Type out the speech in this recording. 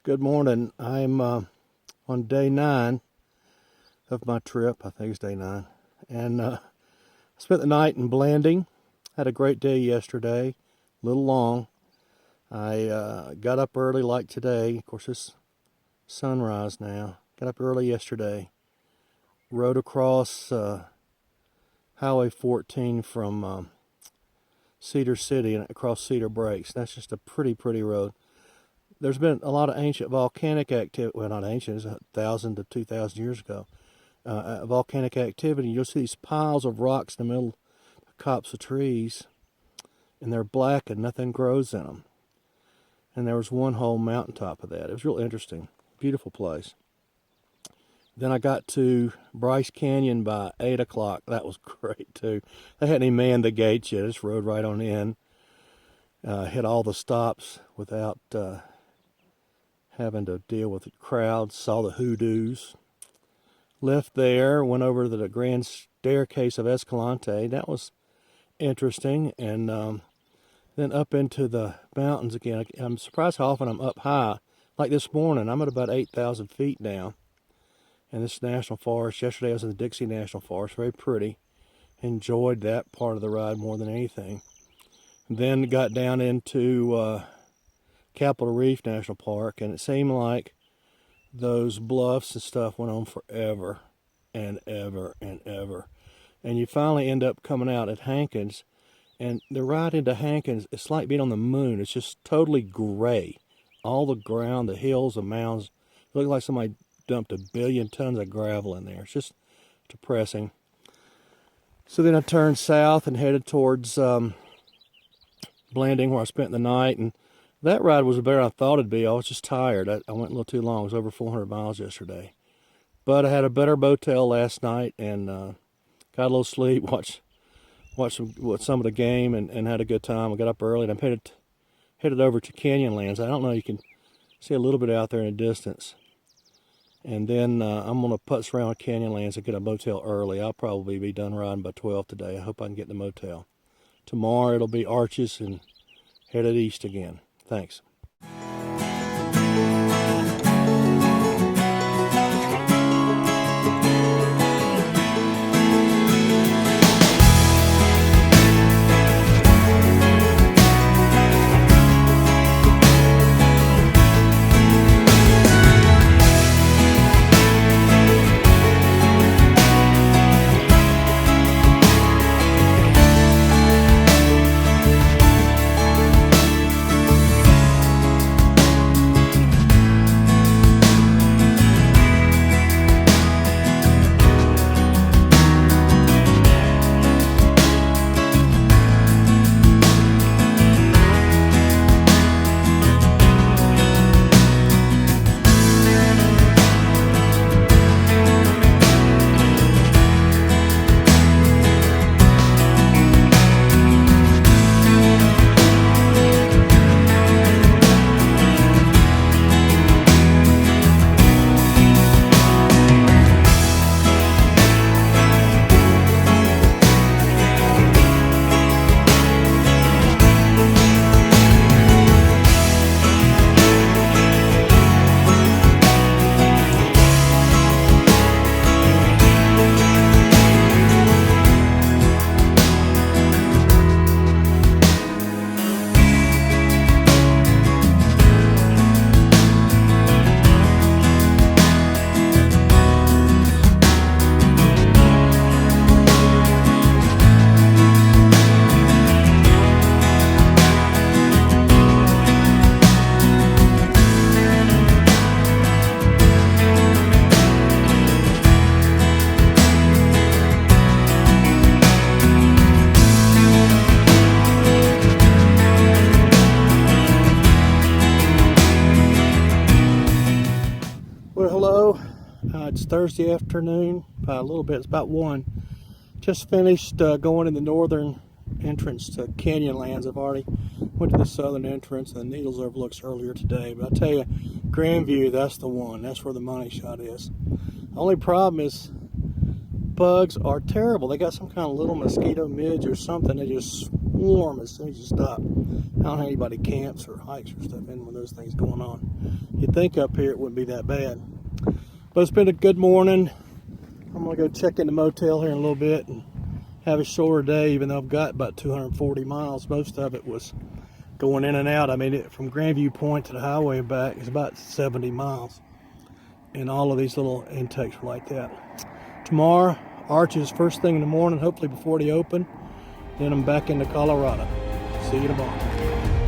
Good morning. I'm on day 9 of my trip. I think it's day 9. And I spent the night in Blanding. Had a great day yesterday. A little long. I got up early like today. Of course, it's sunrise now. Got up early yesterday. Rode across Highway 14 from Cedar City and across Cedar Breaks. That's just a pretty road. There's been a lot of ancient volcanic activity, well, not ancient, it's 1,000 to 2,000 years ago, volcanic activity. You'll see these piles of rocks in the middle of copse of trees, and they're black and nothing grows in them. And there was one whole mountaintop of that. It was real interesting. Beautiful place. Then I got to Bryce Canyon by 8 o'clock. That was great, too. They hadn't even manned the gates yet. I just rode right on in. Hit all the stops without having to deal with the crowds. Saw the hoodoos. Left there, went over to the grand staircase of Escalante. That was interesting. And then up into the mountains again. I'm surprised how often I'm up high. Like this morning, I'm at about 8,000 feet now. And this national forest. Yesterday I was in the Dixie National Forest. Very pretty. Enjoyed that part of the ride more than anything. Then got down into Capitol Reef National Park, and it seemed like those bluffs and stuff went on forever and ever and ever. And you finally end up coming out at Hankins, and the ride into Hankins, it's like being on the moon. It's just totally gray. All the ground, the hills, the mounds, it looked like somebody dumped 1 billion tons of gravel in there. It's just depressing. So then I turned south and headed towards Blanding, where I spent the night, and that ride was better than I thought it'd be. I was just tired. I went a little too long. It was over 400 miles yesterday. But I had a better motel last night and got a little sleep, watched some of the game, and had a good time. I got up early, and I'm headed over to Canyonlands. I don't know, you can see a little bit out there in the distance. And then I'm going to putz around Canyonlands and get a motel early. I'll probably be done riding by 12 today. I hope I can get in the motel. Tomorrow it'll be Arches and headed east again. Thanks. Well, hello. It's Thursday afternoon by a little bit. It's about 1. Just finished going in the northern entrance to Canyonlands. I've already went to the southern entrance and the Needles overlooks earlier today. But I tell you, Grandview, that's the one. That's where the money shot is. The only problem is bugs are terrible. They got some kind of little mosquito midge or something. They just warm as soon as you stop. I don't think anybody camps or hikes or stuff in when those things going on. You'd think up here it wouldn't be that bad. But it's been a good morning. I'm gonna go check in the motel here in a little bit and have a shorter day, even though I've got about 240 miles. Most of it was going in and out. I mean, from Grandview Point to the highway and back is about 70 miles. And all of these little intakes were like that. Tomorrow, Arches first thing in the morning, hopefully before they open. Then I'm back into Colorado. See you tomorrow.